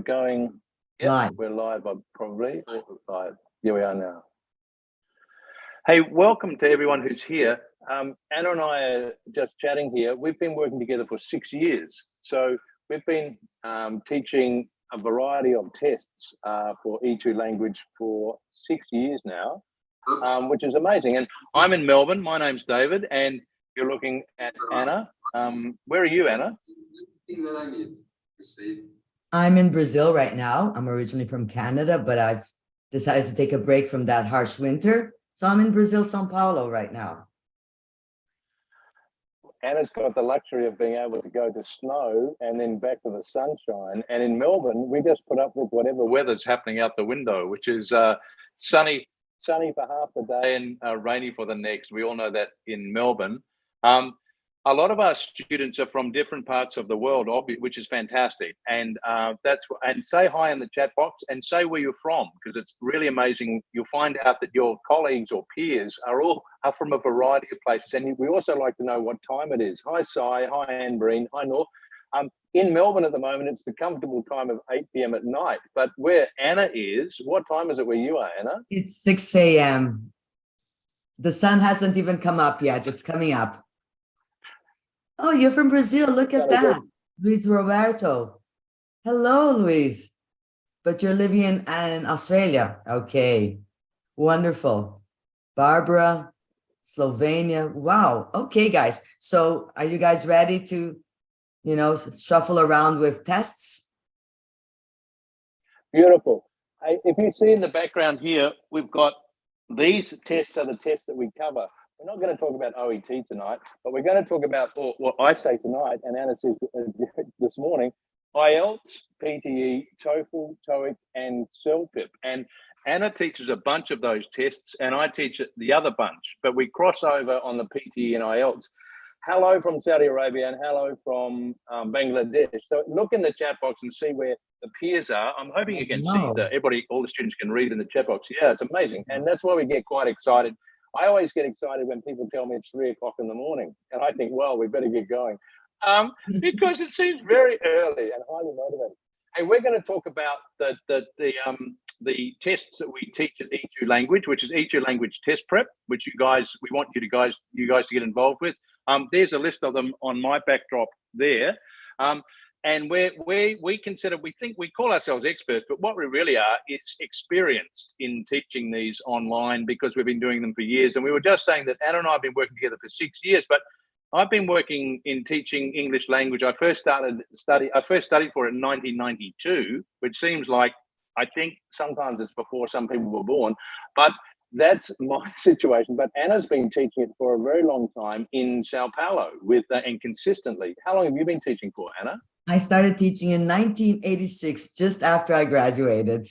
going. Yep, Live. we're live, probably. Live. Here we are now. Hey, welcome to everyone who's here. Anna and I are just chatting here. We've been working together for 6 years. So we've been teaching a variety of tests for E2 language for 6 years now, which is amazing. And I'm in Melbourne. My name's David, and you're looking at Anna. Where are you, Anna? I'm in Brazil right now. I'm originally from Canada, but I've decided to take a break from that harsh winter. So I'm in Brazil, São Paulo right now. Anna's got the luxury of being able to go to snow and then back to the sunshine. And in Melbourne, we just put up with whatever weather's happening out the window, which is sunny for half the day and rainy for the next. We all know that in Melbourne. A lot of our students are from different parts of the world, which is fantastic. And and say hi in the chat box and say where you're from, because it's really amazing. You'll find out that your colleagues or peers are from a variety of places. And we also like to know what time it is. Hi, Sai. Hi, Anne Breen. Hi, North. In Melbourne at the moment, it's the comfortable time of 8 p.m. at night. But where Anna is, what time is it where you are, Anna? It's 6 a.m. The sun hasn't even come up yet. It's coming up. Oh, you're from Brazil. Look at that. Luis Roberto. Hello, Luis. But you're living in Australia. Okay. Wonderful. Barbara, Slovenia. Wow. Okay, guys. So are you guys ready to, shuffle around with tests? Beautiful. Hey, if you see in the background here, we've got these tests are the tests that we cover. We're not going to talk about OET tonight, but we're going to talk about what I say tonight, and Anna says this morning, IELTS, PTE, TOEFL, TOEIC, and CELPIP. And Anna teaches a bunch of those tests, and I teach the other bunch, but we cross over on the PTE and IELTS. Hello from Saudi Arabia and hello from Bangladesh. So look in the chat box and see where the peers are. I'm hoping you can see that all the students can read in the chat box. Yeah, it's amazing. And that's why we get quite excited. I always get excited when people tell me it's 3 o'clock in the morning, and I think, well, we better get going because it seems very early and highly motivated. Hey, we're going to talk about the tests that we teach at E2 Language, which is E2 Language Test Prep, which we want you guys to get involved with. There's a list of them on my backdrop there. And we think we call ourselves experts, but what we really are is experienced in teaching these online because we've been doing them for years. And we were just saying that Anna and I have been working together for 6 years, but I've been working in teaching English language. I first studied for it in 1992, which seems like, I think sometimes it's before some people were born, but that's my situation. But Anna's been teaching it for a very long time in Sao Paulo and consistently. How long have you been teaching for, Anna? I started teaching in 1986, just after I graduated.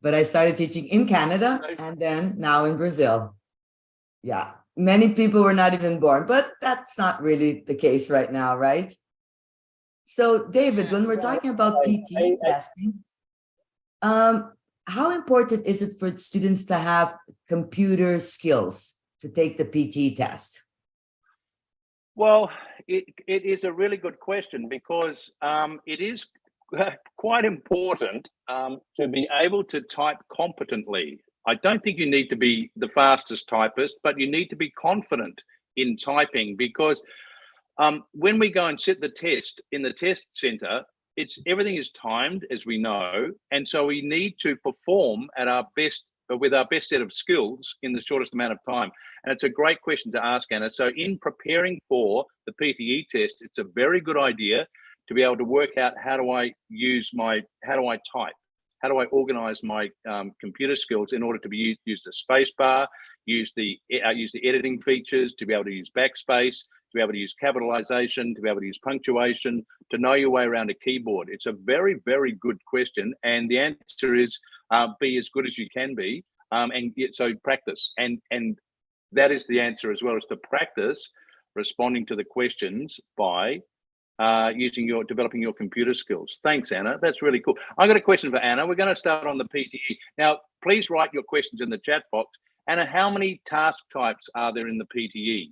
But I started teaching in Canada and then now in Brazil. Yeah, many people were not even born, but that's not really the case right now, right? So, David, when we're talking about PTE testing, how important is it for students to have computer skills to take the PTE test? Well, it is a really good question because it is quite important to be able to type competently. I don't think you need to be the fastest typist, but you need to be confident in typing because when we go and sit the test in the test center, everything is timed, as we know, and so we need to perform at our best with our best set of skills in the shortest amount of time. And it's a great question to ask, Anna. So in preparing for the PTE test, it's a very good idea to be able to work out how do I type? How do I organize my computer skills in order to use the space bar, use the editing features, to be able to use backspace, to be able to use capitalization, to be able to use punctuation, to know your way around a keyboard? It's a very, very good question. And the answer is be as good as you can be. So practice. And that is the answer as well, as to practice responding to the questions by developing your computer skills. Thanks, Anna. That's really cool. I got a question for Anna. We're going to start on the PTE. Now, please write your questions in the chat box. Anna, how many task types are there in the PTE?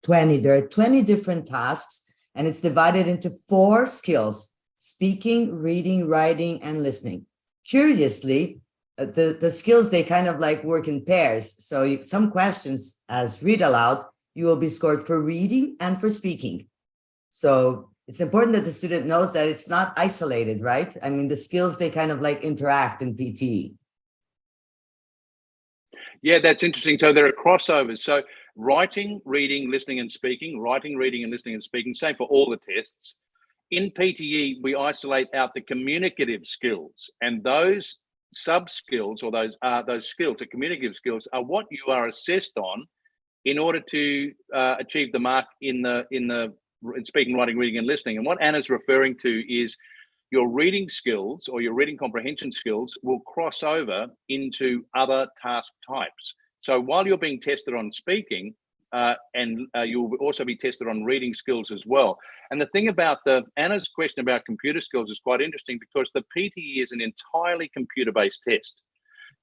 20. There are 20 different tasks, and it's divided into 4 skills: speaking, reading, writing, and listening. Curiously, the skills, they kind of like work in pairs. So some questions as read aloud, you will be scored for reading and for speaking. So it's important that the student knows that it's not isolated, right? I mean, the skills, they kind of like interact in PTE. Yeah, that's interesting. So there are crossovers. So writing, reading, listening, and speaking, writing, reading, and listening and speaking, same for all the tests. In PTE, we isolate out the communicative skills, and those sub skills, or those skills, the communicative skills, are what you are assessed on in order to achieve the mark in speaking, writing, reading, and listening. And what Anna's referring to is your reading skills or your reading comprehension skills will cross over into other task types. So while you're being tested on speaking, you'll also be tested on reading skills as well. And the thing about Anna's question about computer skills is quite interesting, because the PTE is an entirely computer-based test.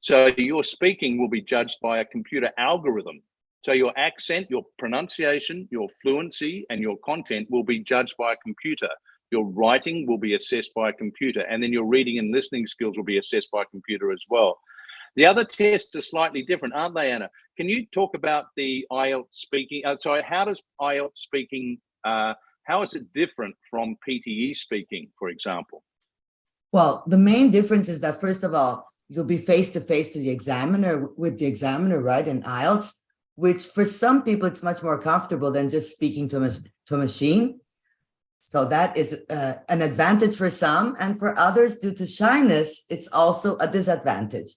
So your speaking will be judged by a computer algorithm. So your accent, your pronunciation, your fluency, and your content will be judged by a computer. Your writing will be assessed by a computer, and then your reading and listening skills will be assessed by a computer as well. The other tests are slightly different, aren't they, Anna? Can you talk about the IELTS speaking? How does IELTS speaking, how is it different from PTE speaking, for example? Well, the main difference is that, first of all, you'll be face-to-face to the examiner, with the examiner, right, in IELTS, which for some people, it's much more comfortable than just speaking to a machine. So that is an advantage for some, and for others, due to shyness, it's also a disadvantage.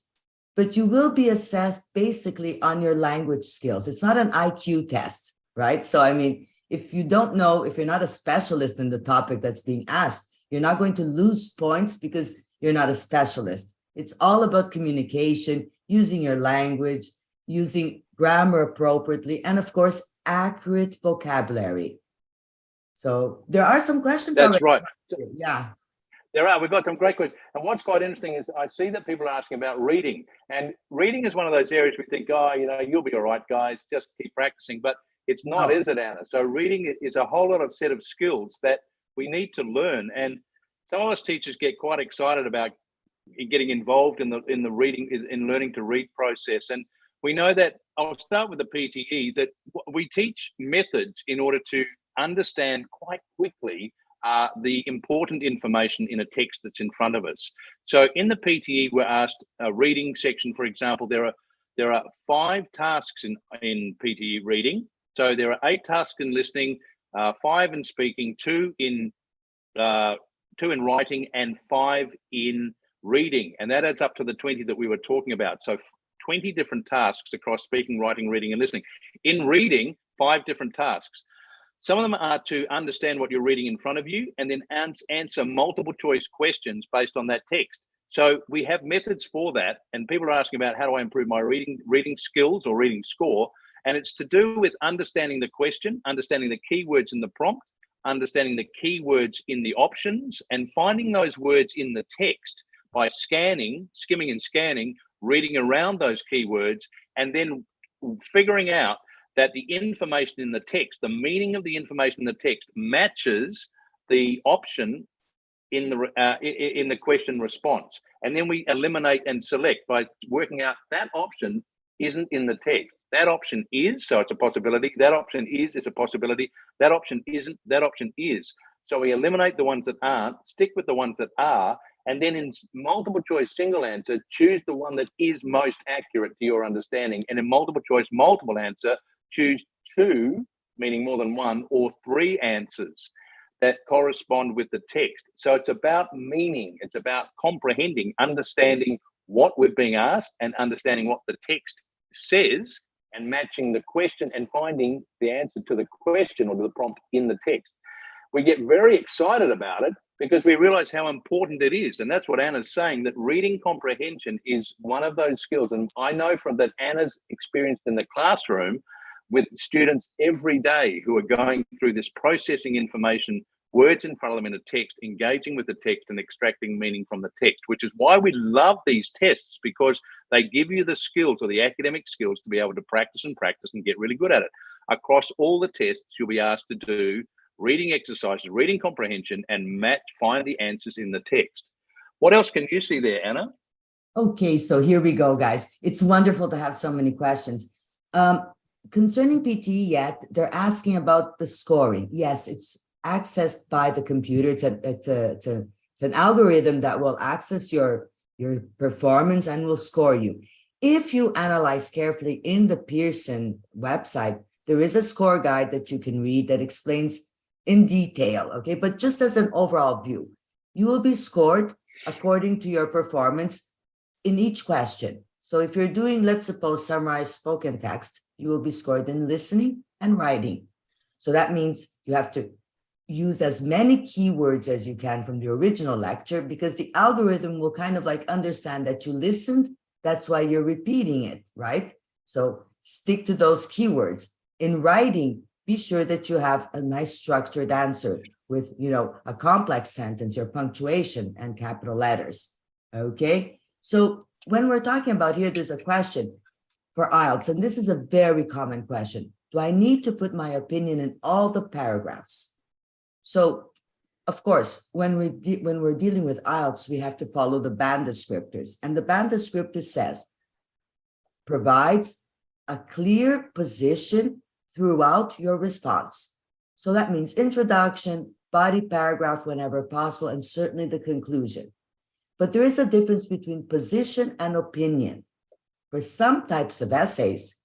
But you will be assessed basically on your language skills. It's not an IQ test, right? So, I mean, if you don't know, if you're not a specialist in the topic that's being asked, you're not going to lose points because you're not a specialist. It's all about communication, using your language, using grammar appropriately, and of course, accurate vocabulary. So there are some questions. That's right. Yeah. There are. We've got some great questions. And what's quite interesting is I see that people are asking about reading. And reading is one of those areas we think, oh, you'll be all right, guys, just keep practicing. But it's not, is it, Anna? So reading is a whole lot of set of skills that we need to learn. And some of us teachers get quite excited about getting involved in the reading, in learning to read process. And we know that, I'll start with the PTE, that we teach methods in order to understand quite quickly the important information in a text that's in front of us. So in the PTE, we're asked a reading section, for example. There are 5 tasks in PTE reading. So there are 8 tasks in listening, 5 in speaking, 2 in writing, and 5 in reading. And that adds up to the 20 that we were talking about. So 20 different tasks across speaking, writing, reading, and listening. In reading, 5 different tasks. Some of them are to understand what you're reading in front of you, and then answer multiple choice questions based on that text. So we have methods for that, and people are asking about, how do I improve my reading skills or reading score? And it's to do with understanding the question, understanding the keywords in the prompt, understanding the keywords in the options, and finding those words in the text by skimming and scanning, reading around those keywords, and then figuring out that the information in the text, the meaning of the information in the text, matches the option in the question response. And then we eliminate and select by working out that option isn't in the text. That option is, so it's a possibility. That option is, it's a possibility. That option isn't, that option is. So we eliminate the ones that aren't, stick with the ones that are, and then in multiple choice single answer, choose the one that is most accurate to your understanding. And in multiple choice multiple answer, choose 2, meaning more than 1, or 3 answers that correspond with the text. So it's about meaning. It's about comprehending, understanding what we're being asked, and understanding what the text says, and matching the question and finding the answer to the question or to the prompt in the text. We get very excited about it because we realize how important it is. And that's what Anna's saying, that reading comprehension is one of those skills. And I know from that Anna's experienced in the classroom with students every day who are going through this processing information, words in front of them in a text, engaging with the text and extracting meaning from the text, which is why we love these tests, because they give you the skills, or the academic skills, to be able to practice and get really good at it. Across all the tests, you'll be asked to do reading exercises, reading comprehension, and find the answers in the text. What else can you see there, Anna? Okay, so here we go, guys. It's wonderful to have so many questions. Concerning PTE yet, they're asking about the scoring. Yes, it's accessed by the computer. It's an algorithm that will access your performance and will score you. If you analyze carefully in the Pearson website, there is a score guide that you can read that explains in detail, okay? But just as an overall view, you will be scored according to your performance in each question. So if you're doing, let's suppose, summarized spoken text, you will be scored in listening and writing. So that means you have to use as many keywords as you can from the original lecture, because the algorithm will kind of like understand that you listened. That's why you're repeating it, right? So stick to those keywords. In writing, be sure that you have a nice structured answer with, a complex sentence, your punctuation and capital letters, okay? So when we're talking about here, there's a question for IELTS, and this is a very common question. Do I need to put my opinion in all the paragraphs? So, of course, when we're dealing with IELTS, we have to follow the band descriptors. And the band descriptor says, provides a clear position throughout your response. So that means introduction, body paragraph whenever possible, and certainly the conclusion. But there is a difference between position and opinion. For some types of essays,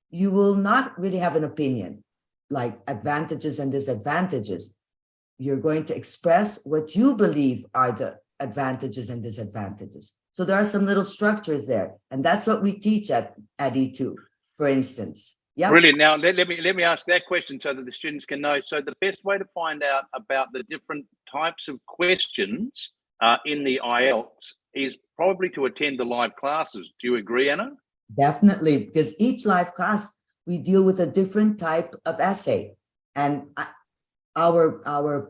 you will not really have an opinion, like advantages and disadvantages. You're going to express what you believe are the advantages and disadvantages. So there are some little structures there, and that's what we teach at E2, for instance. Yeah. Brilliant. Now let me ask that question so that the students can know. So the best way to find out about the different types of questions in the IELTS is probably to attend the live classes. Do you agree, Anna? Definitely, because each live class we deal with a different type of essay, and our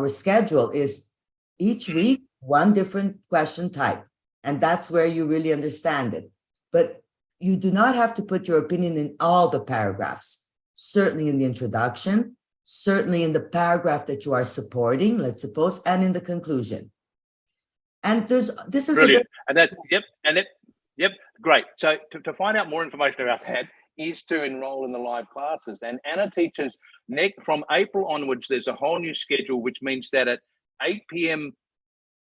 schedule is each week one different question type, and that's where you really understand it. But you do not have to put your opinion in all the paragraphs. Certainly in the introduction, certainly in the paragraph that you are supporting, let's suppose, and in the conclusion. And this is brilliant. Yep, great. So to find out more information about that is to enroll in the live classes. And Anna teaches from April onwards, there's a whole new schedule, which means that at 8 p.m.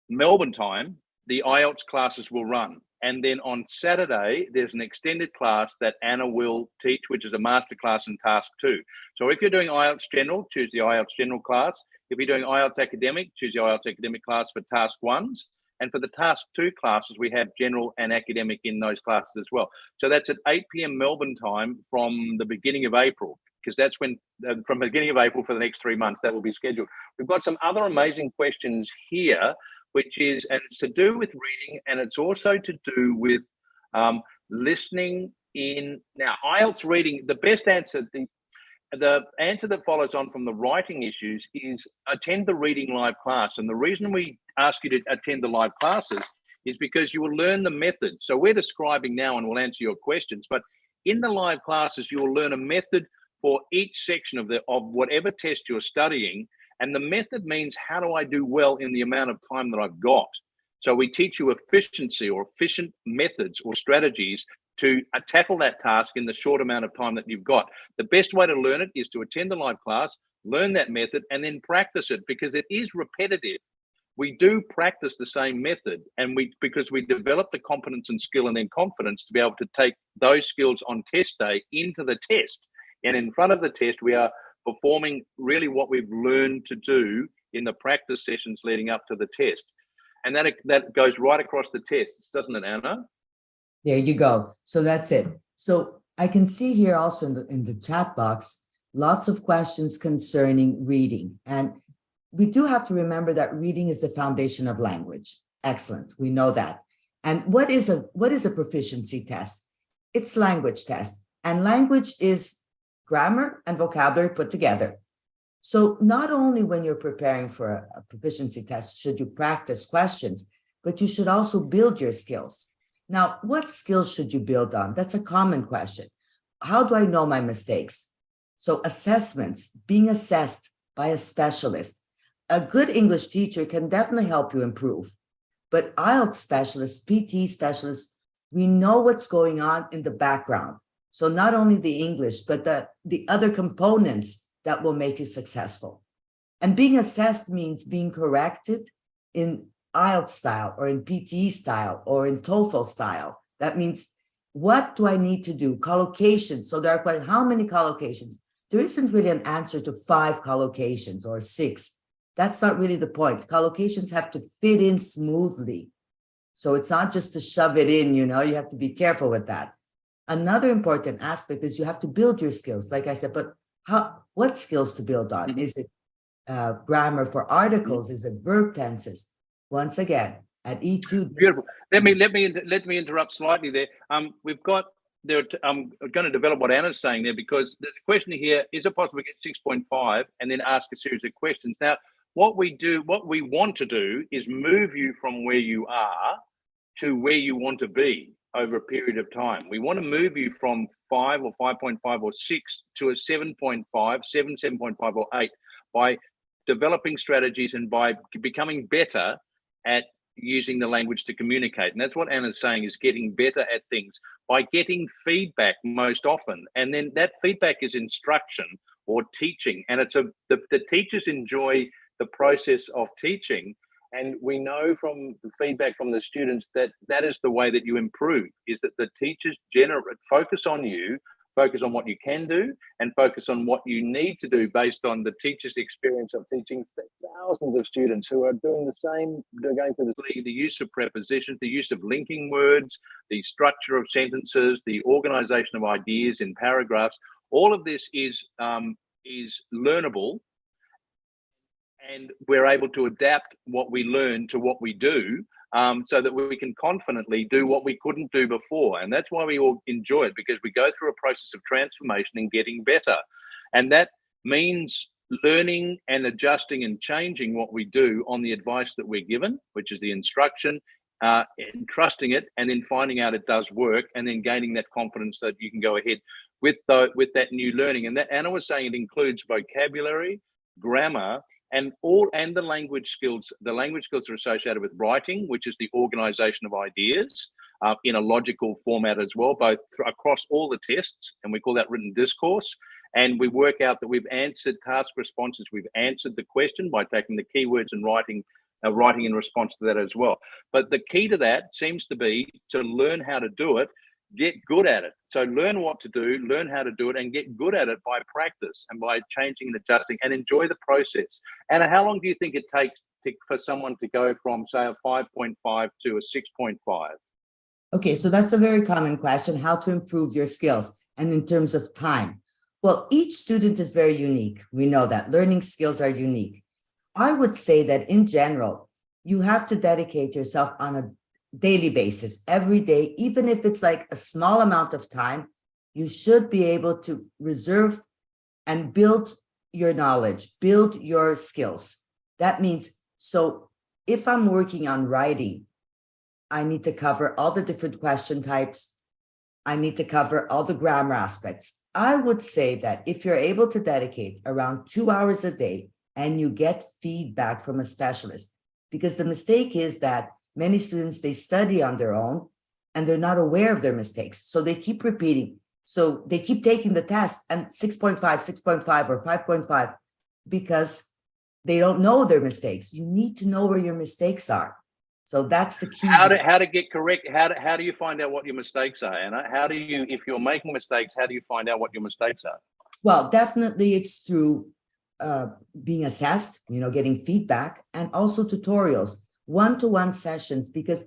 Melbourne time, the IELTS classes will run. And then on Saturday, there's an extended class that Anna will teach, which is a masterclass in Task 2. So if you're doing IELTS General, choose the IELTS General class. If you're doing IELTS Academic, choose the IELTS Academic class for Task 1s. And for the Task 2 classes, we have General and Academic in those classes as well. So that's at 8 p.m. Melbourne time from the beginning of April, because that's when, from the beginning of April for the next 3 months, that will be scheduled. We've got some other amazing questions here, which is, and it's to do with reading, and it's also to do with listening in. Now, IELTS reading, the best answer, the answer that follows on from the writing issues is attend the reading live class. And the reason we ask you to attend the live classes is because you will learn the method. So we're describing now and we'll answer your questions, but in the live classes, you will learn a method for each section of whatever test you're studying. And the method means, how do I do well in the amount of time that I've got? So we teach you efficiency or efficient methods or strategies to tackle that task in the short amount of time that you've got. The best way to learn it is to attend the live class, learn that method, and then practice it, because it is repetitive. We do practice the same method, and because we develop the competence and skill and then confidence to be able to take those skills on test day into the test. And in front of the test, we are performing really what we've learned to do in the practice sessions leading up to the test. And that goes right across the tests, doesn't it, Anna? There you go. So that's it. So I can see here also in the chat box, lots of questions concerning reading. And we do have to remember that reading is the foundation of language. Excellent. We know that. And what is a proficiency test? It's language test. And language is grammar and vocabulary put together. So not only when you're preparing for a proficiency test should you practice questions, but you should also build your skills. Now, what skills should you build on? That's a common question. How do I know my mistakes? So assessments, being assessed by a specialist. A good English teacher can definitely help you improve, but IELTS specialists, PT specialists, we know what's going on in the background. So not only the English, but the other components that will make you successful. And being assessed means being corrected in IELTS style or in PT style or in TOEFL style. That means, what do I need to do? Collocations. So there are quite, how many collocations? There isn't really an answer to 5 collocations or 6. That's not really the point. Collocations have to fit in smoothly. So it's not just to shove it in, you have to be careful with that. Another important aspect is you have to build your skills. Like I said, but what skills to build on? Mm-hmm. Is it grammar for articles? Is it verb tenses? Once again, at E2. Beautiful. Let me interrupt slightly there. We've got there. I'm going to develop what Anna's saying there, because there's a question here: is it possible to get 6.5 and then ask a series of questions? Now, what we want to do is move you from where you are to where you want to be over a period of time. We want to move you from 5 or 5.5 or 6 to a 7.5, 7.5 or 8 by developing strategies and by becoming better at using the language to communicate. And that's what Anna's saying, is getting better at things by getting feedback most often. And then that feedback is instruction or teaching. And it's the teachers enjoy the process of teaching. And we know from the feedback from the students that that is the way that you improve, is that the teachers focus on you, focus on what you can do, and focus on what you need to do based on the teacher's experience of teaching thousands of students who are doing the same. They're going through the use of prepositions, the use of linking words, the structure of sentences, the organization of ideas in paragraphs. All of this is learnable. And we're able to adapt what we learn to what we do, so that we can confidently do what we couldn't do before. And that's why we all enjoy it, because we go through a process of transformation and getting better. And that means learning and adjusting and changing what we do on the advice that we're given, which is the instruction, and trusting it, and then finding out it does work, and then gaining that confidence that you can go ahead with that new learning. And that Anna was saying, it includes vocabulary, grammar, and the language skills. The language skills are associated with writing, which is the organization of ideas in a logical format as well, both across all the tests, and we call that written discourse. And we work out that we've answered task responses. We've answered the question by taking the keywords and writing in response to that as well. But the key to that seems to be to learn how to do it, get good at it. So learn what to do, learn how to do it, and get good at it by practice and by changing and adjusting, and enjoy the process. And how long do you think it takes for someone to go from, say, a 5.5 to a 6.5? Okay, so that's a very common question, how to improve your skills. And in terms of time, well, each student is very unique. We know that learning skills are unique. I would say that in general, you have to dedicate yourself on a daily basis, every day, even if it's like a small amount of time. You should be able to reserve and build your knowledge, build your skills. That means, so if I'm working on writing, I need to cover all the different question types. I need to cover all the grammar aspects. I would say that if you're able to dedicate around 2 hours a day and you get feedback from a specialist, because the mistake is that many students, they study on their own and they're not aware of their mistakes. So they keep repeating. So they keep taking the test and 6.5, 6.5 or 5.5 because they don't know their mistakes. You need to know where your mistakes are. So that's the key. How to get correct? How do you find out what your mistakes are, Anna? How do you, if you're making mistakes, how do you find out what your mistakes are? Well, definitely it's through being assessed, getting feedback, and also tutorials, one-to-one sessions, because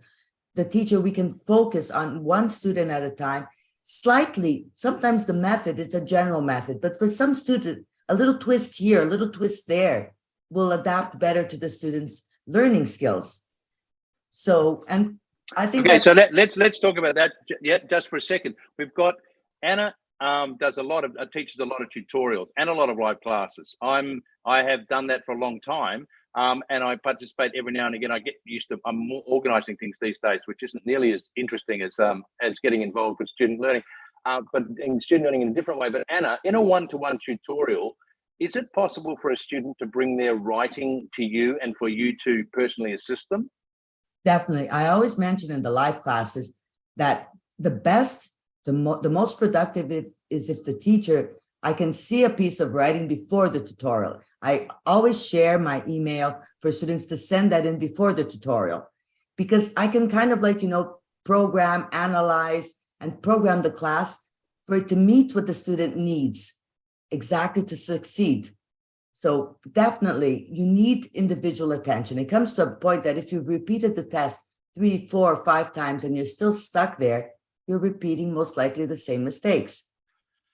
the teacher, we can focus on one student at a time. Slightly, sometimes the method is a general method, but for some student, a little twist here, a little twist there will adapt better to the student's learning skills. So, and I think okay, so let's talk about that. Yeah, just for a second. We've got Anna teaches a lot of tutorials and a lot of live classes. I have done that for a long time, and I participate every now and again. I get used to. I'm more organizing things these days, which isn't nearly as interesting as getting involved with student learning, but in student learning in a different way. But Anna, in a one-to-one tutorial, is it possible for a student to bring their writing to you and for you to personally assist them? Definitely. I always mention in the live classes that the best, the most productive is if the teacher, I can see a piece of writing before the tutorial. I always share my email for students to send that in before the tutorial, because I can kind of like, program, analyze, and program the class for it to meet what the student needs exactly to succeed. So definitely you need individual attention. It comes to a point that if you've repeated the test 3, 4, 5 times and you're still stuck there, you're repeating most likely the same mistakes.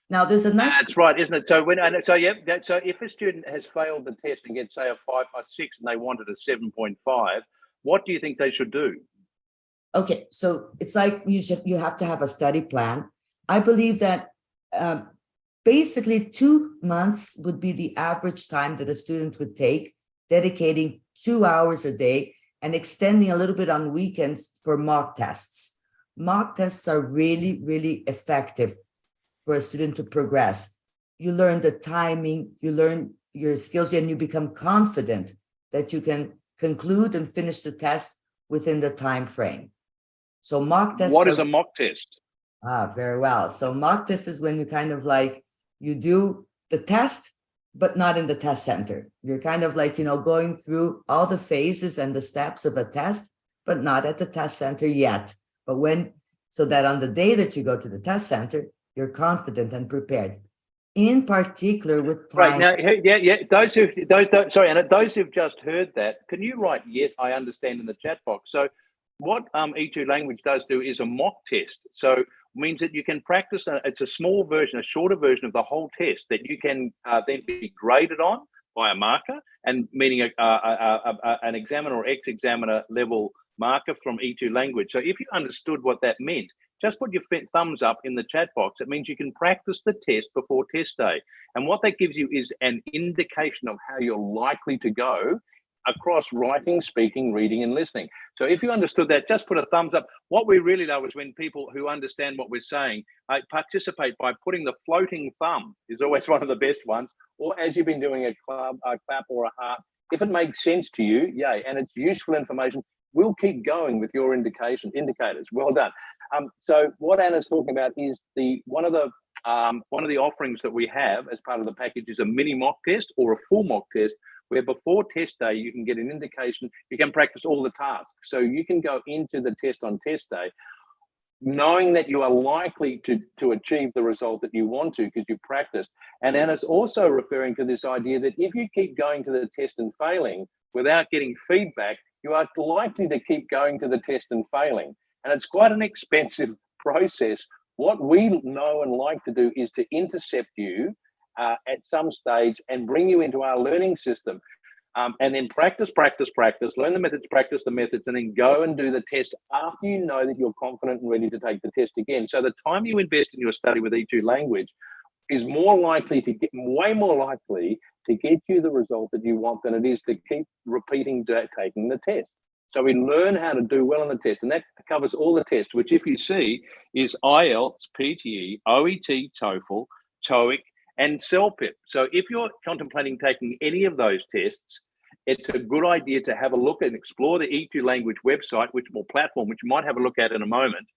Now there's a nice. That's right, isn't it? So so if a student has failed the test and gets say a 5 or 6 and they wanted a 7.5, what do you think they should do? Okay, so it's like you have to have a study plan. I believe that basically 2 months would be the average time that a student would take, dedicating 2 hours a day and extending a little bit on weekends for mock tests. Mock tests are really, really effective for a student to progress. You learn the timing, you learn your skills, and you become confident that you can conclude and finish the test within the time frame. So mock tests. What is a mock test? Very well. So mock test is when you kind of like, you do the test, but not in the test center. You're kind of like, going through all the phases and the steps of a test, but not at the test center yet. But so that on the day that you go to the test center, you're confident and prepared. In particular with time. Right, now, yeah. Those who've just heard that, can you write "yes, I understand" in the chat box? So what E2 language does do is a mock test. So means that you can practice. It's a small version, a shorter version of the whole test that you can then be graded on by a marker, and meaning an examiner or ex-examiner level marker from E2 language. So if you understood what that meant, just put your thumbs up in the chat box. It means you can practice the test before test day. And what that gives you is an indication of how you're likely to go across writing, speaking, reading, and listening. So if you understood that, just put a thumbs up. What we really know is when people who understand what we're saying participate by putting the floating thumb is always one of the best ones, or as you've been doing a clap or a heart. If it makes sense to you, yay, and it's useful information, we'll keep going with your indicators. Well done. So what Anna's talking about is one of the offerings that we have as part of the package is a mini mock test or a full mock test, where before test day you can get an indication. You can practice all the tasks, so you can go into the test on test day knowing that you are likely to achieve the result that you want to, because you practiced. And Anna's also referring to this idea that if you keep going to the test and failing without getting feedback, you are likely to keep going to the test and failing. And it's quite an expensive process. What we know and like to do is to intercept you at some stage and bring you into our learning system. And then practice, learn the methods, practice the methods, and then go and do the test after you know that you're confident and ready to take the test again. So the time you invest in your study with E2 language is way more likely to get you the result that you want than it is to keep repeating taking the test. So we learn how to do well on the test, and that covers all the tests, which if you see is IELTS, PTE, OET, TOEFL, TOEIC, and CELPIP. So if you're contemplating taking any of those tests, it's a good idea to have a look and explore the E2 language website, which you might have a look at in a moment,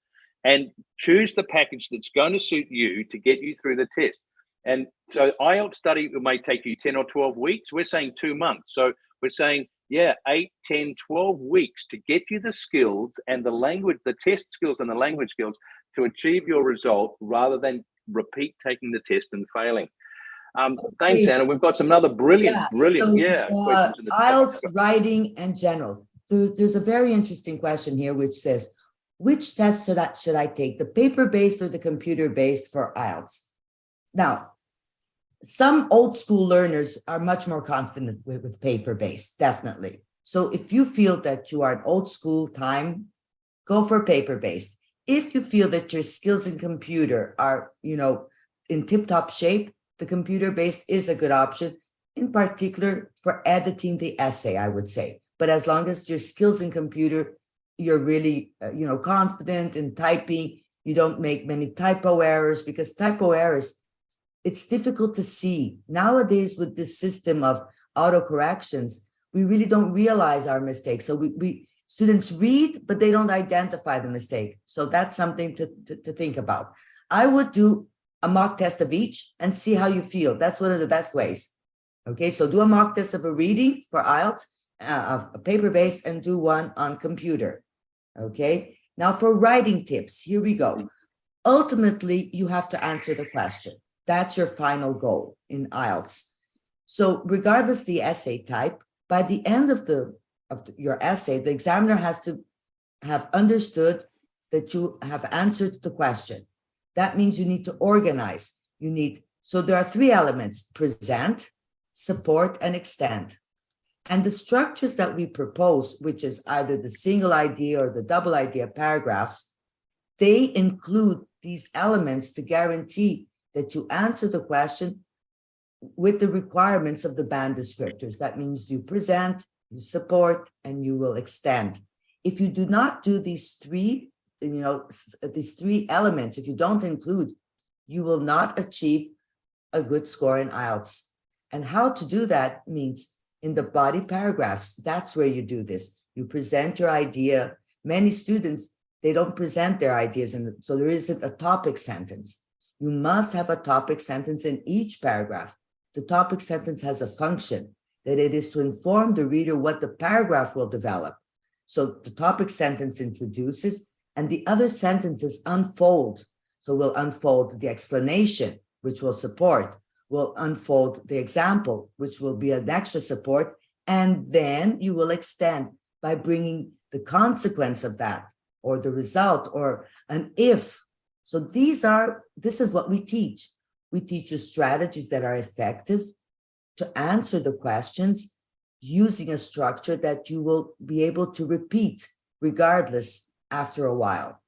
and choose the package that's going to suit you to get you through the test. And so IELTS study may take you 10 or 12 weeks. We're saying 2 months. So we're saying, 8, 10, 12 weeks to get you the skills and the language, the test skills and the language skills to achieve your result, rather than repeat taking the test and failing. Thanks, Anna. We've got some other brilliant questions in the IELTS, writing, and general. There's a very interesting question here, which says, which test should I take, the paper-based or the computer-based for IELTS? Now, some old school learners are much more confident with paper-based, definitely. So if you feel that you are an old school time, go for paper-based. If you feel that your skills in computer are, in tip-top shape, the computer-based is a good option, in particular for editing the essay, I would say. But as long as your skills in computer, you're really, confident in typing, you don't make many typo errors, because typo errors it's difficult to see. Nowadays, with this system of autocorrections, we really don't realize our mistakes. So students read, but they don't identify the mistake. So that's something to think about. I would do a mock test of each and see how you feel. That's one of the best ways. Okay, so do a mock test of a reading for IELTS, of paper-based, and do one on computer. Okay, now for writing tips, here we go. Ultimately, you have to answer the question. That's your final goal in IELTS. So regardless the essay type, by the end of your essay, the examiner has to have understood that you have answered the question. That means you need to organize. So there are three elements: present, support, and extend. And the structures that we propose, which is either the single idea or the double idea paragraphs, they include these elements to guarantee that you answer the question with the requirements of the band descriptors. That means you present, you support, and you will extend. If you do not do these three, these three elements, if you don't include, you will not achieve a good score in IELTS. And how to do that means in the body paragraphs. That's where you do this. You present your idea. Many students, they don't present their ideas, so there isn't a topic sentence. You must have a topic sentence in each paragraph. The topic sentence has a function, that it is to inform the reader what the paragraph will develop. So the topic sentence introduces, and the other sentences unfold. So we'll unfold the explanation, which will support. We'll unfold the example, which will be an extra support. And then you will extend by bringing the consequence of that, or the result, or an if. So this is what we teach. We teach you strategies that are effective to answer the questions using a structure that you will be able to repeat regardless after a while.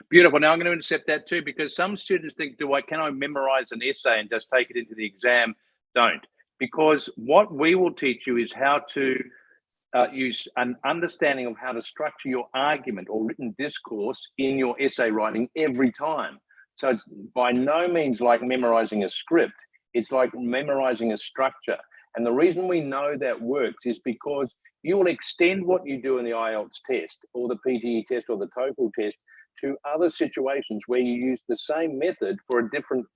Beautiful. Now I'm going to intercept that too, because some students think, can I memorize an essay and just take it into the exam? Don't. Because what we will teach you is how to use an understanding of how to structure your argument or written discourse in your essay writing every time. So it's by no means like memorizing a script. It's like memorizing a structure. And the reason we know that works is because you will extend what you do in the IELTS test or the PTE test or the TOEFL test to other situations where you use the same method for a different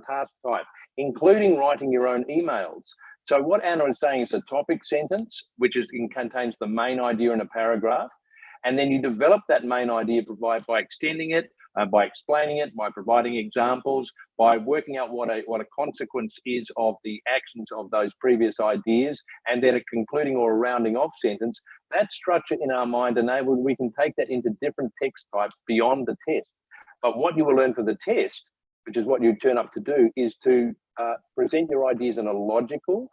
task type, including writing your own emails. So what Anna is saying is a topic sentence, which contains the main idea in a paragraph, and then you develop that main idea by extending it, by explaining it, by providing examples, by working out what a consequence is of the actions of those previous ideas, and then a concluding or a rounding off sentence. That structure in our mind we can take that into different text types beyond the test. But what you will learn for the test, which is what you turn up to do, is to present your ideas in a logical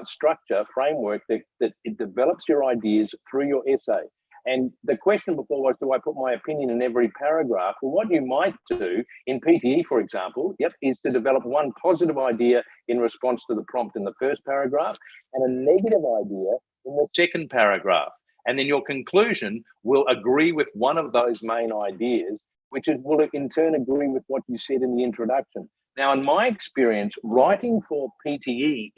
structure, framework that it develops your ideas through your essay. And the question before was, do I put my opinion in every paragraph? Well, what you might do in PTE, for example, is to develop one positive idea in response to the prompt in the first paragraph and a negative idea in the second paragraph. And then your conclusion will agree with one of those main ideas, which will in turn agree with what you said in the introduction. Now, in my experience, writing for PTE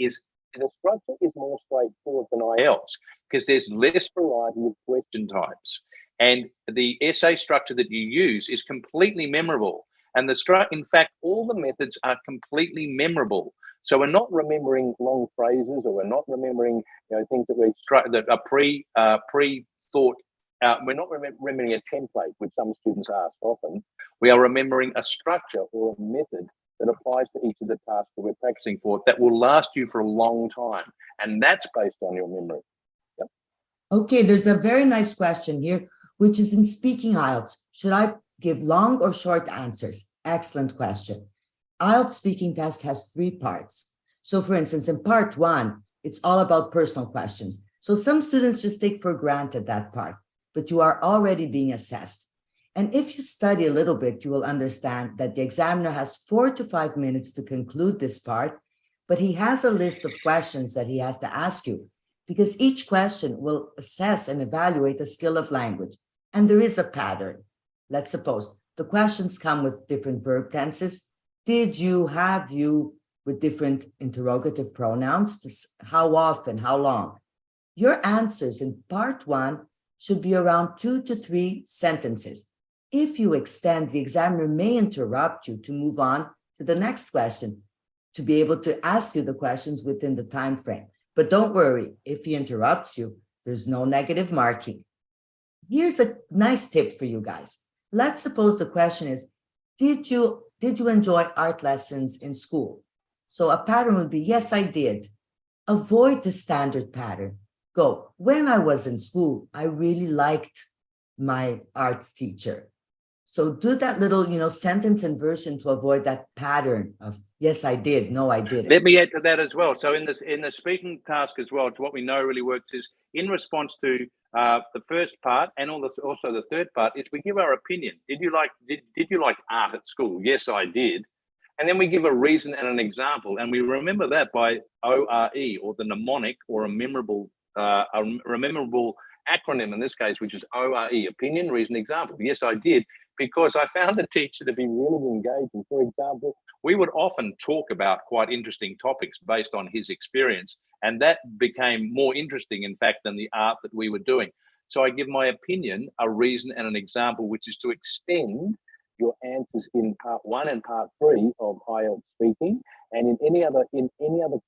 the structure is more straightforward than IELTS because there's less variety of question types. And the essay structure that you use is completely memorable. And in fact, all the methods are completely memorable. So we're not remembering long phrases, or we're not remembering things that are pre-thought. We're not remembering a template, which some students ask often. We are remembering a structure or a method that applies to each of the tasks that we're practicing for that will last you for a long time. And that's based on your memory. Yep. Okay, there's a very nice question here, which is in speaking IELTS. Should I give long or short answers? Excellent question. IELTS speaking test has 3 parts. So for instance, in part 1, it's all about personal questions. So some students just take for granted that part, but you are already being assessed. And if you study a little bit, you will understand that the examiner has 4 to 5 minutes to conclude this part, but he has a list of questions that he has to ask you, because each question will assess and evaluate the skill of language. And there is a pattern. Let's suppose the questions come with different verb tenses, did you, have you, with different interrogative pronouns, how often, how long. Your answers in part 1 should be around 2 to 3 sentences. If you extend, the examiner may interrupt you to move on to the next question, to be able to ask you the questions within the time frame. But don't worry, if he interrupts you, there's no negative marking. Here's a nice tip for you guys. Let's suppose the question is, did you enjoy art lessons in school? So a pattern would be, yes, I did. Avoid the standard pattern. Go, when I was in school, I really liked my arts teacher. So do that little, sentence inversion to avoid that pattern of, yes, I did, no, I didn't. Let me add to that as well. So in the speaking task as well, what we know really works is in response to the first part and also the third part is we give our opinion. Did you like art at school? Yes, I did. And then we give a reason and an example, and we remember that by ORE, or the mnemonic, or a memorable acronym in this case, which is ORE, opinion, reason, example. Yes, I did, because I found the teacher to be really engaging. For example, we would often talk about quite interesting topics based on his experience, and that became more interesting, in fact, than the art that we were doing. So I give my opinion, a reason, and an example, which is to extend your answers in part 1 and part 3 of IELTS speaking, and in any other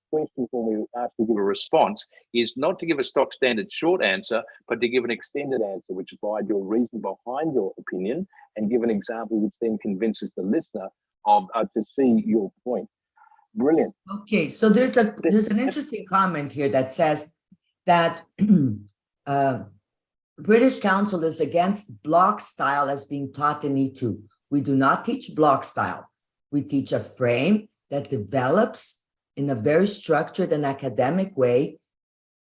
questions when we ask to give a response, is not to give a stock standard short answer, but to give an extended answer, which provides your reason behind your opinion, and give an example which then convinces the listener of to see your point. Brilliant. Okay, so there's an interesting comment here that says that British Council is against block style as being taught in E2. We do not teach block style. We teach a frame that develops in a very structured and academic way,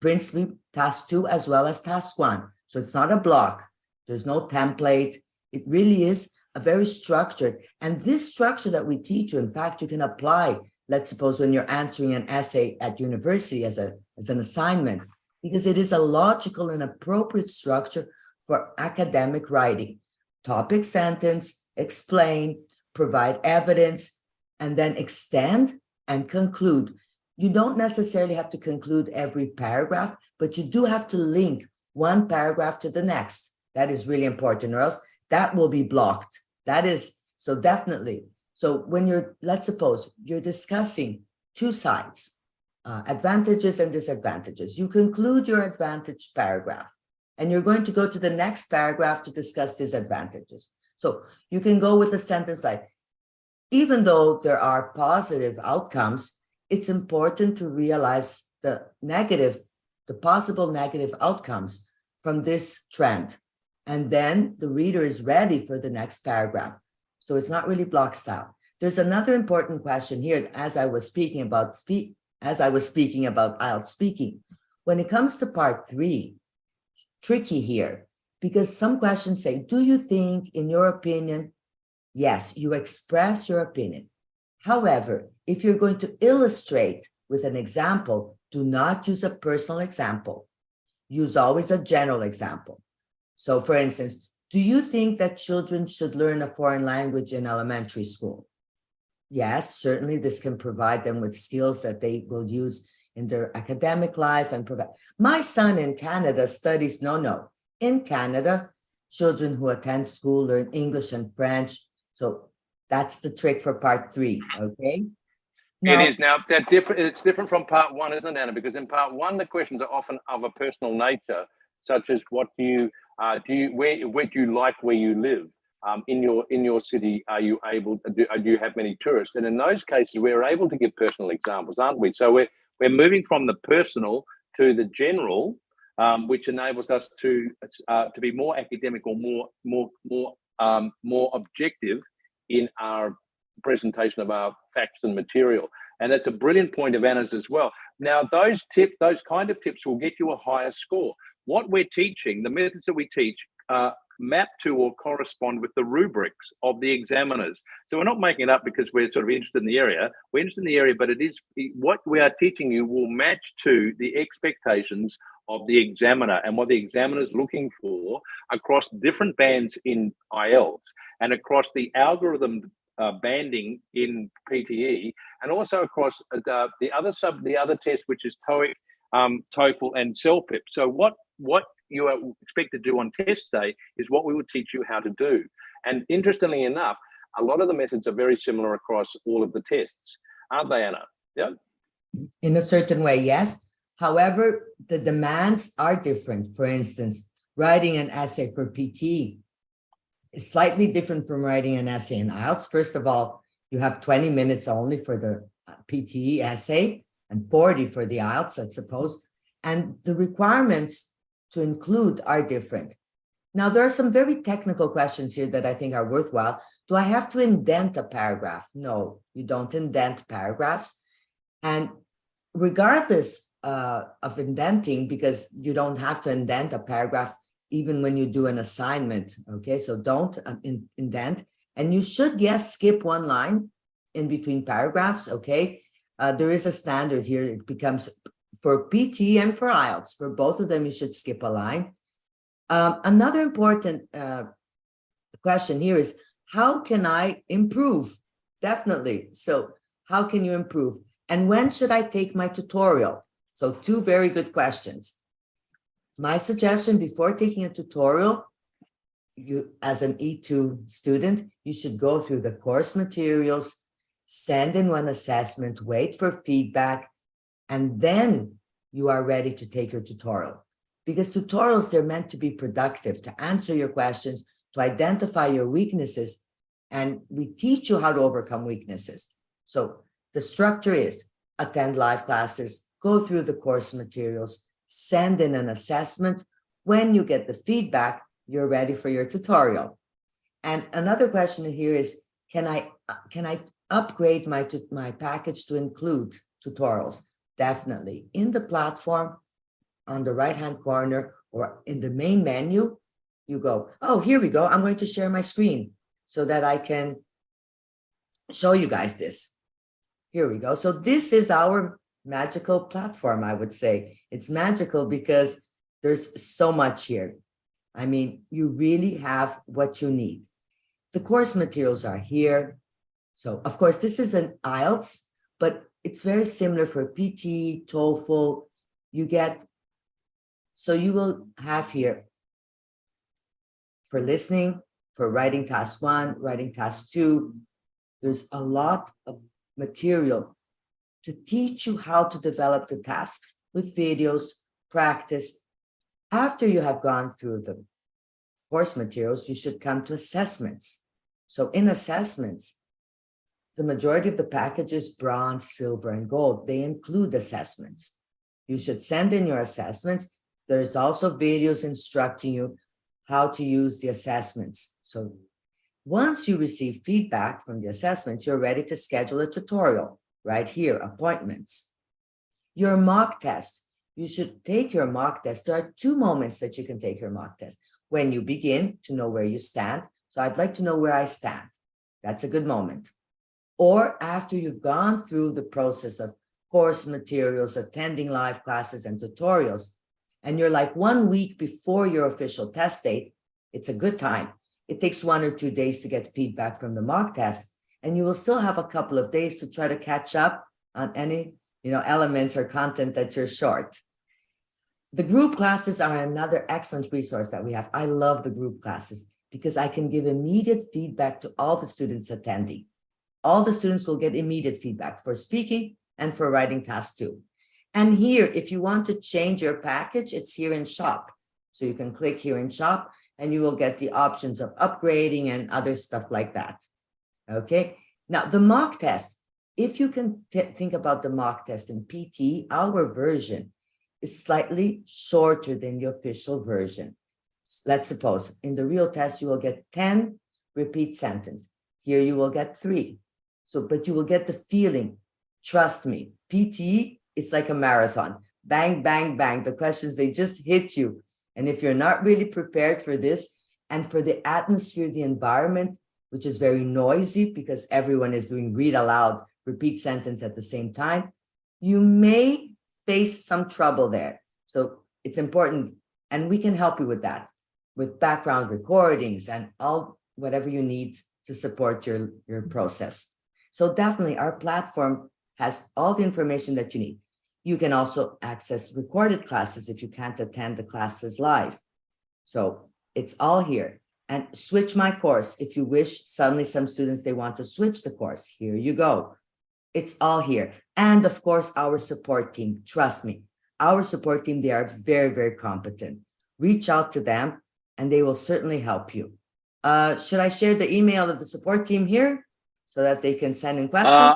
principally task 2 as well as task 1. So it's not a block. There's no template. It really is a very structured. And this structure that we teach you, in fact, you can apply, let's suppose when you're answering an essay at university as an assignment, because it is a logical and appropriate structure for academic writing. Topic sentence, explain, provide evidence, and then extend and conclude. You don't necessarily have to conclude every paragraph, but you do have to link one paragraph to the next. That is really important, or else that will be blocked. That is, so definitely. So when let's suppose you're discussing 2 sides, advantages and disadvantages. You conclude your advantage paragraph, and you're going to go to the next paragraph to discuss disadvantages. So you can go with a sentence like, even though there are positive outcomes, it's important to realize the possible negative outcomes from this trend. And then the reader is ready for the next paragraph. So it's not really block style. There's another important question here as I was speaking about IELTS speaking. When it comes to part 3, tricky here, because some questions say, do you think, in your opinion? Yes, you express your opinion. However, if you're going to illustrate with an example, do not use a personal example. Use always a general example. So for instance, do you think that children should learn a foreign language in elementary school? Yes, certainly this can provide them with skills that they will use in their academic life and provide. My son in Canada studies, in Canada, children who attend school learn English and French. So that's the trick for part 3, okay? Now, it is now that different. It's different from part 1, isn't it, Anna? Because in part 1, the questions are often of a personal nature, such as what do you like where you live? In your city, are you able to do you have many tourists? And in those cases, we're able to give personal examples, aren't we? So we're moving from the personal to the general, which enables us to be more academic or more objective in our presentation of our facts and material. And that's a brilliant point of Anna's as well. Now, those kind of tips will get you a higher score. What we're teaching, the methods that we teach, map to or correspond with the rubrics of the examiners. So we're not making it up because we're sort of interested in the area. We're interested in the area, but it is what we are teaching you will match to the expectations of the examiner and what the examiner is looking for across different bands in IELTS and across the algorithm banding in PTE, and also across the other test, which is TOEIC, TOEFL, and CELPIP. So what you are expected to do on test day is what we will teach you how to do. And interestingly enough, a lot of the methods are very similar across all of the tests, aren't they, Anna? Yeah. In a certain way, yes. However, the demands are different. For instance, writing an essay for PTE is slightly different from writing an essay in IELTS. First of all, you have 20 minutes only for the PTE essay and 40 for the IELTS, I suppose. And the requirements to include are different. Now, there are some very technical questions here that I think are worthwhile. Do I have to indent a paragraph? No, you don't indent paragraphs. And regardless of indenting, because you don't have to indent a paragraph even when you do an assignment, okay? So don't indent. And you should, yes, skip one line in between paragraphs, okay? There is a standard here. It becomes for PT and for IELTS. For both of them, you should skip a line. Another important question here is, how can I improve? Definitely. So how can you improve? And when should I take my tutorial? So two very good questions. My suggestion before taking a tutorial, you as an E2 student, you should go through the course materials, send in one assessment, wait for feedback, and then you are ready to take your tutorial. Because tutorials, they're meant to be productive, to answer your questions, to identify your weaknesses, and we teach you how to overcome weaknesses. So the structure is attend live classes, go through the course materials, send in an assessment. When you get the feedback, you're ready for your tutorial. And another question here is, can I upgrade my package to include tutorials? Definitely. In the platform, on the right-hand corner or in the main menu, you go, oh, here we go. I'm going to share my screen so that I can show you guys this. Here we go. So this is our magical platform, I would say. It's magical because there's so much here. I mean, you really have what you need. The course materials are here. So, of course, this is an IELTS, but it's very similar for PT, TOEFL. So you will have here for listening, for writing task 1, writing task 2. There's a lot of material to teach you how to develop the tasks with videos, practice. After you have gone through the course materials, you should come to assessments. So in assessments, the majority of the packages, bronze, silver, and gold, they include assessments. You should send in your assessments. There's also videos instructing you how to use the assessments. So once you receive feedback from the assessments, you're ready to schedule a tutorial right here, appointments. Your mock test, you should take your mock test. There are 2 moments that you can take your mock test. When you begin to know where you stand. So I'd like to know where I stand. That's a good moment. Or after you've gone through the process of course materials, attending live classes and tutorials, and you're like 1 week before your official test date, it's a good time. It takes 1 or 2 days to get feedback from the mock test, and you will still have a couple of days to try to catch up on any elements or content that you're short. The group classes are another excellent resource that we have. I love the group classes because I can give immediate feedback to all the students attending. All the students will get immediate feedback for speaking and for writing task 2. And here, if you want to change your package, it's here in shop. So you can click here in shop and you will get the options of upgrading and other stuff like that. Okay. Now the mock test, if you can think about the mock test in PT, our version is slightly shorter than the official version. Let's suppose in the real test, you will get 10 repeat sentence. Here you will get 3. So, but you will get the feeling, trust me, PT is like a marathon. Bang, bang, bang. The questions, they just hit you. And if you're not really prepared for this and for the atmosphere, the environment, which is very noisy because everyone is doing read aloud, repeat sentence at the same time, you may face some trouble there. So it's important, and we can help you with that, with background recordings and all whatever you need to support your process. So definitely our platform has all the information that you need. You can also access recorded classes if you can't attend the classes live. So it's all here. And switch my course. If you wish, suddenly some students, they want to switch the course. Here you go. It's all here. And of course, our support team, trust me, our support team, they are very, very competent. Reach out to them and they will certainly help you. Should I share the email of the support team here so that they can send in questions?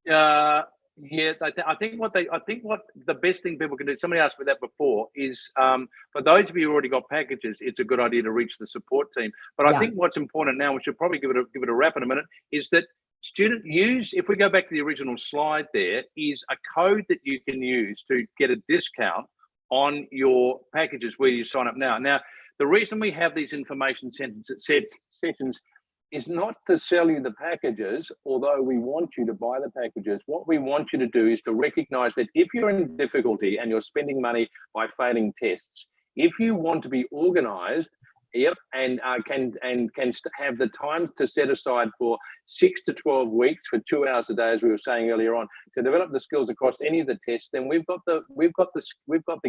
Yeah, I think what the best thing people can do. Somebody asked me that before. Is for those of you who already got packages, it's a good idea to reach the support team. But I think what's important now, we should probably give it a wrap in a minute, is that student use. If we go back to the original slide, there is a code that you can use to get a discount on your packages where you sign up now. Now, the reason we have these information sessions is not to sell you the packages, although we want you to buy the packages. What we want you to do is to recognize that if you're in difficulty and you're spending money by failing tests, if you want to be organized, and can have the time to set aside for 6 to 12 weeks for 2 hours a day, as we were saying earlier on, to develop the skills across any of the tests, then we've got the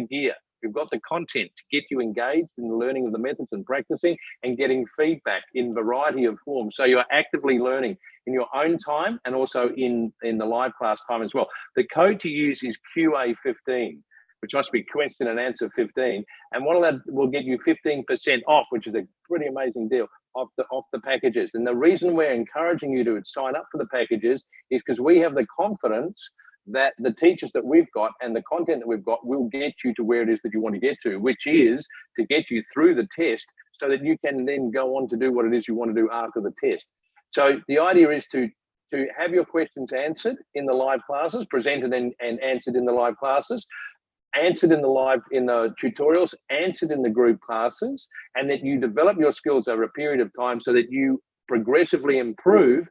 gear, we've got the content to get you engaged in the learning of the methods and practicing and getting feedback in variety of forms. So you're actively learning in your own time and also in the live class time as well. The code to use is QA15. Which must be question and answer 15, and one of that will get you 15% off, which is a pretty amazing deal off the packages. And the reason we're encouraging you to sign up for the packages is because we have the confidence that the teachers that we've got and the content that we've got will get you to where it is that you want to get to, which is to get you through the test so that you can then go on to do what it is you want to do after the test. So the idea is to have your questions answered in the live classes, presented and answered in the live classes, answered in the tutorials, answered in the group classes, and that you develop your skills over a period of time so that you progressively improve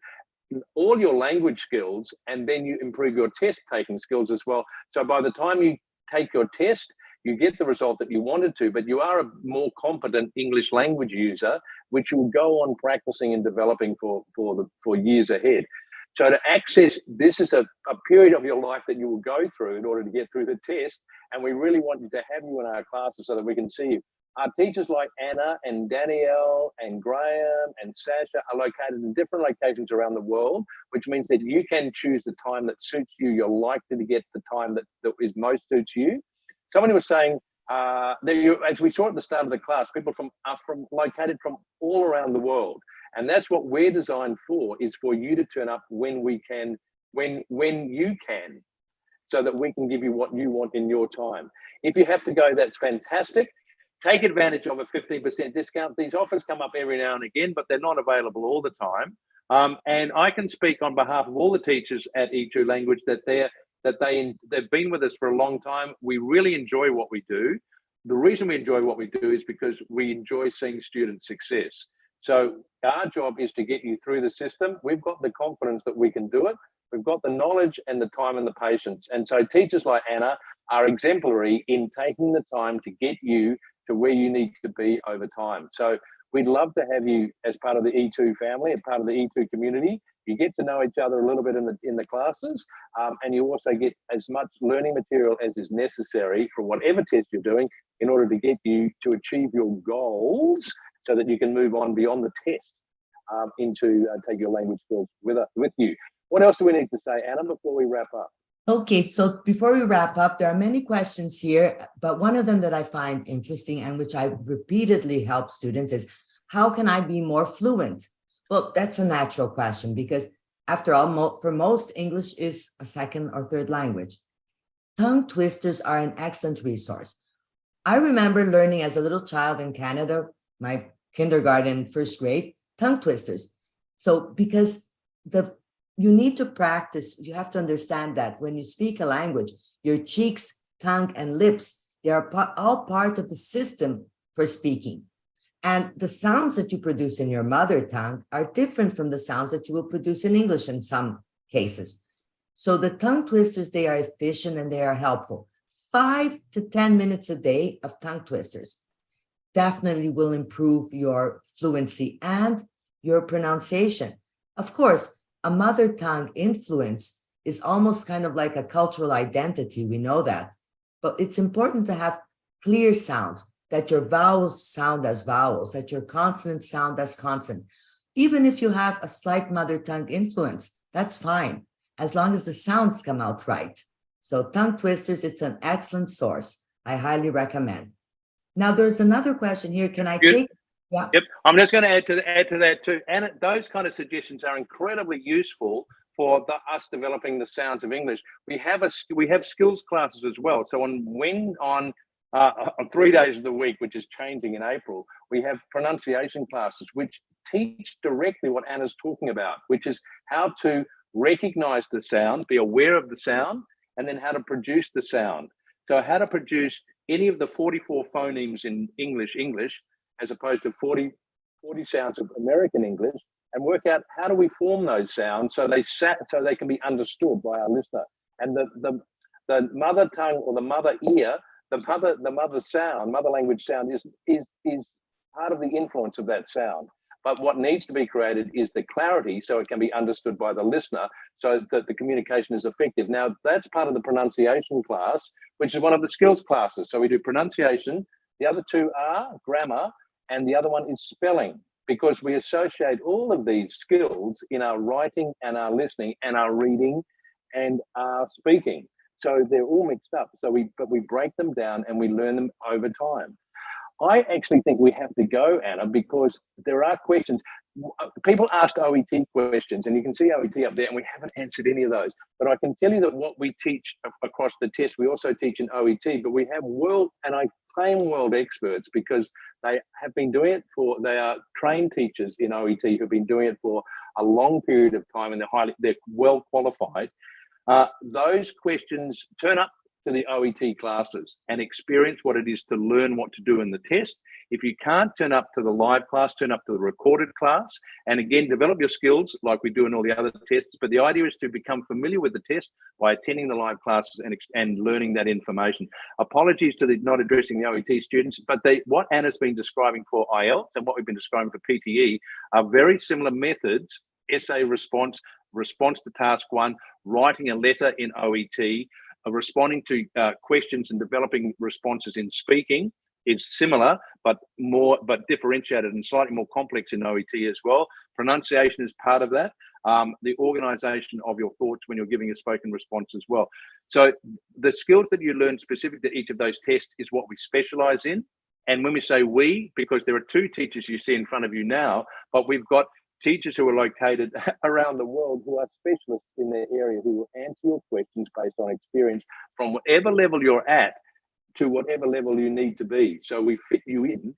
all your language skills, and then you improve your test taking skills as well. So by the time you take your test, you get the result that you wanted to, but you are a more competent English language user, which you'll go on practicing and developing for years ahead. So to access, this is a period of your life that you will go through in order to get through the test. And we really want you to have you in our classes so that we can see you. Our teachers like Anna and Danielle and Graham and Sasha are located in different locations around the world, which means that you can choose the time that suits you. You're likely to get the time that is most suits you. Somebody was saying, as we saw at the start of the class, people are located from all around the world. And that's what we're designed for, is for you to turn up when we can, when you can, so that we can give you what you want in your time. If you have to go, that's fantastic. Take advantage of a 15% discount. These offers come up every now and again, but they're not available all the time. And I can speak on behalf of all the teachers at E2 Language that they've been with us for a long time. We really enjoy what we do. The reason we enjoy what we do is because we enjoy seeing student success. So our job is to get you through the system. We've got the confidence that we can do it. We've got the knowledge and the time and the patience. And so teachers like Anna are exemplary in taking the time to get you to where you need to be over time. So we'd love to have you as part of the E2 family, as part of the E2 community. You get to know each other a little bit in the classes, and you also get as much learning material as is necessary for whatever test you're doing in order to get you to achieve your goals, so that you can move on beyond the test into take your language skills with you. What else do we need to say, Anna, before we wrap up? Okay, so before we wrap up, there are many questions here, but one of them that I find interesting and which I repeatedly help students is, how can I be more fluent? Well, that's a natural question because after all, for most, English is a second or third language. Tongue twisters are an excellent resource. I remember learning as a little child in Canada, my kindergarten, first grade, tongue twisters. So because you need to practice, you have to understand that when you speak a language, your cheeks, tongue, and lips, they are all part of the system for speaking. And the sounds that you produce in your mother tongue are different from the sounds that you will produce in English in some cases. So the tongue twisters, they are efficient and they are helpful. 5 to 10 minutes a day of tongue twisters definitely will improve your fluency and your pronunciation. Of course, a mother tongue influence is almost kind of like a cultural identity. We know that. But it's important to have clear sounds, that your vowels sound as vowels, that your consonants sound as consonants. Even if you have a slight mother tongue influence, that's fine, as long as the sounds come out right. So tongue twisters, it's an excellent source. I highly recommend. Now there's another question here. Can I take? Yeah. Yep. I'm just going to add to that too. And those kind of suggestions are incredibly useful for us developing the sounds of English. We have skills classes as well. So on 3 days of the week, which is changing in April, we have pronunciation classes which teach directly what Anna's talking about, which is how to recognize the sound, be aware of the sound, and then how to produce the sound. So how to produce any of the 44 phonemes in English, as opposed to 40 sounds of American English, and work out how do we form those sounds so they can be understood by our listener. And the mother tongue or the mother ear, the mother language sound is part of the influence of that sound. But what needs to be created is the clarity so it can be understood by the listener so that the communication is effective. Now, that's part of the pronunciation class, which is one of the skills classes. So we do pronunciation. The other two are grammar, and the other one is spelling, because we associate all of these skills in our writing and our listening and our reading and our speaking. So they're all mixed up. But we break them down and we learn them over time. I actually think we have to go, Anna, because there are questions. People asked OET questions, and you can see OET up there, and we haven't answered any of those. But I can tell you that what we teach across the test, we also teach in OET, but we have and I claim world experts because they have been doing it they are trained teachers in OET who've been doing it for a long period of time, and they're well qualified. Those questions turn up to the OET classes and experience what it is to learn what to do in the test. If you can't turn up to the live class, turn up to the recorded class, and again, develop your skills like we do in all the other tests. But the idea is to become familiar with the test by attending the live classes and learning that information. Apologies to not addressing the OET students, but what Anna's been describing for IELTS and what we've been describing for PTE are very similar methods: essay response to task one, writing a letter in OET, responding to questions and developing responses in speaking is similar, but differentiated and slightly more complex in OET as well. Pronunciation is part of that. The organization of your thoughts when you're giving a spoken response as well. So the skills that you learn specific to each of those tests is what we specialize in. And when we say we, because there are two teachers you see in front of you now, but we've got teachers who are located around the world who are specialists in their area, who will answer your questions based on experience from whatever level you're at to whatever level you need to be. So we fit you in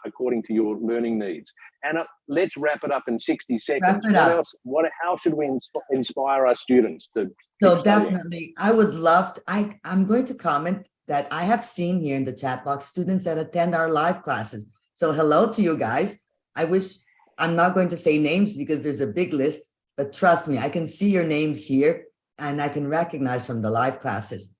according to your learning needs. Anna, let's wrap it up in 60 seconds. How should we inspire our students to? So definitely, I would love to, I'm going to comment that I have seen here in the chat box students that attend our live classes. So hello to you guys. I'm not going to say names because there's a big list, but trust me, I can see your names here and I can recognize from the live classes.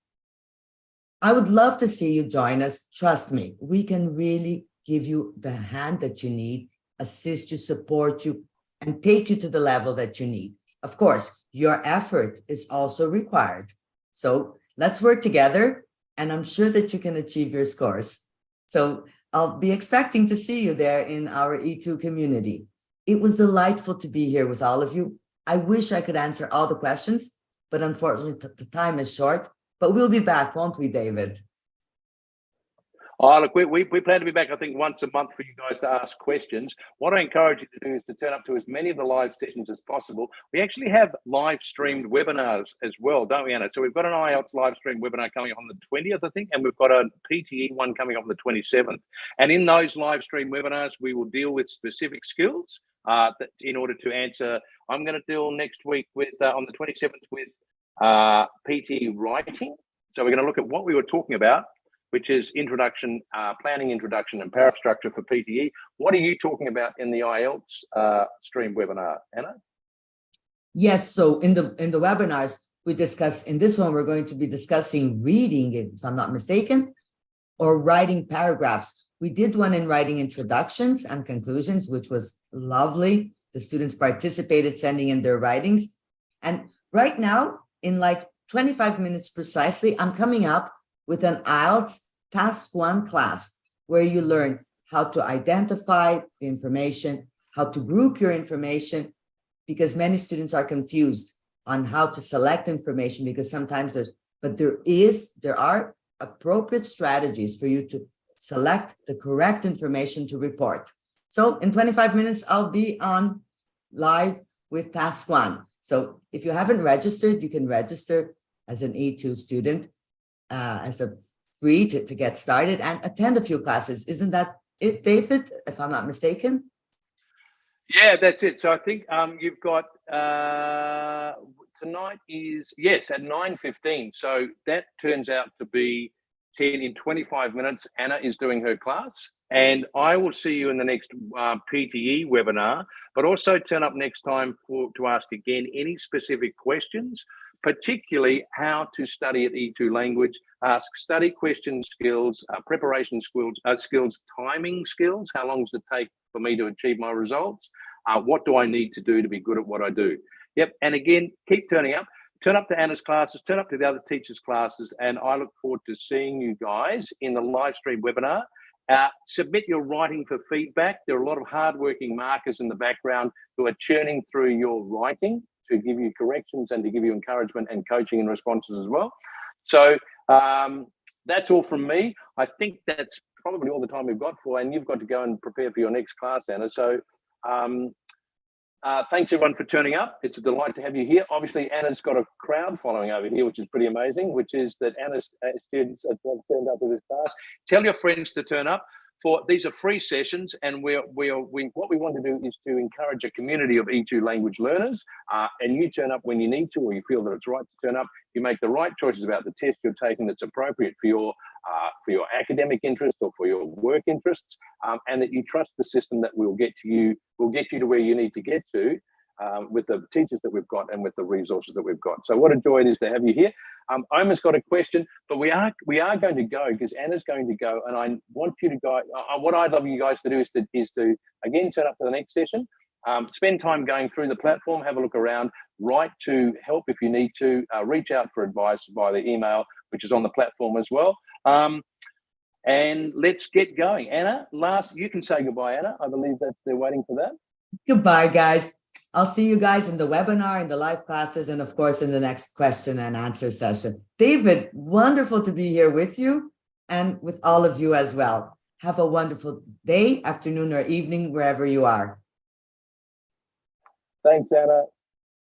I would love to see you join us. Trust me, we can really give you the hand that you need, assist you, support you, and take you to the level that you need. Of course, your effort is also required. So let's work together, and I'm sure that you can achieve your scores. So I'll be expecting to see you there in our E2 community. It was delightful to be here with all of you. I wish I could answer all the questions, but unfortunately the time is short. But we'll be back, won't we, David? Oh, look, we plan to be back, I think, once a month for you guys to ask questions. What I encourage you to do is to turn up to as many of the live sessions as possible. We actually have live streamed webinars as well, don't we, Anna? So we've got an IELTS live stream webinar coming up on the 20th, I think, and we've got a PTE one coming up on the 27th. And in those live stream webinars, we will deal with specific skills in order to answer. I'm going to deal next week with on the 27th with PTE writing. So we're going to look at what we were talking about, which is introduction, planning introduction and paragraph structure for PTE. What are you talking about in the IELTS stream webinar, Anna? Yes, so in the webinars, we discuss, in this one, we're going to be discussing reading, if I'm not mistaken, or writing paragraphs. We did one in writing introductions and conclusions, which was lovely. The students participated, sending in their writings. And right now, in like 25 minutes precisely, I'm coming up with an IELTS Task 1 class where you learn how to identify the information, how to group your information, because many students are confused on how to select information, because sometimes there are appropriate strategies for you to select the correct information to report. So in 25 minutes, I'll be on live with Task 1. So if you haven't registered, you can register as an E2 student as a free to get started and attend a few classes. Isn't that it, David, if I'm not mistaken? Yeah, that's it. So I think you've got tonight is, yes, at 9:15. So that turns out to be 10 in 25 minutes. Anna is doing her class, and I will see you in the next PTE webinar, but also turn up next time to ask again any specific questions, particularly how to study at E2 language, ask study question skills, preparation skills, timing skills, how long does it take for me to achieve my results? What do I need to do to be good at what I do? Yep, and again, keep turning up. Turn up to Anna's classes, turn up to the other teachers' classes, and I look forward to seeing you guys in the live stream webinar. Submit your writing for feedback. There are a lot of hardworking markers in the background who are churning through your writing to give you corrections and to give you encouragement and coaching and responses as well. So that's all from me. I think that's probably all the time we've got for, and you've got to go and prepare for your next class, Anna. So thanks everyone for turning up. It's a delight to have you here. Obviously, Anna's got a crowd following over here, which is pretty amazing, which is that Anna's students have turned up with this class. Tell your friends to turn up. These are free sessions, and what we want to do is to encourage a community of E2 language learners, and you turn up when you need to, or you feel that it's right to turn up. You make the right choices about the test you're taking that's appropriate for your academic interest or for your work interests, and that you trust the system that will get you to where you need to get to, with the teachers that we've got and with the resources that we've got. So what a joy it is to have you here. Omar's got a question, but we are going to go because Anna's going to go, and I want you to go. What I'd love you guys to do is to again turn up for the next session. Spend time going through the platform, have a look around, write to help if you need to, reach out for advice via the email, which is on the platform as well. And let's get going. Anna, you can say goodbye, Anna. I believe that they're waiting for that. Goodbye, guys. I'll see you guys in the webinar, in the live classes, and of course, in the next question and answer session. David, wonderful to be here with you and with all of you as well. Have a wonderful day, afternoon, or evening, wherever you are. Thanks, Anna.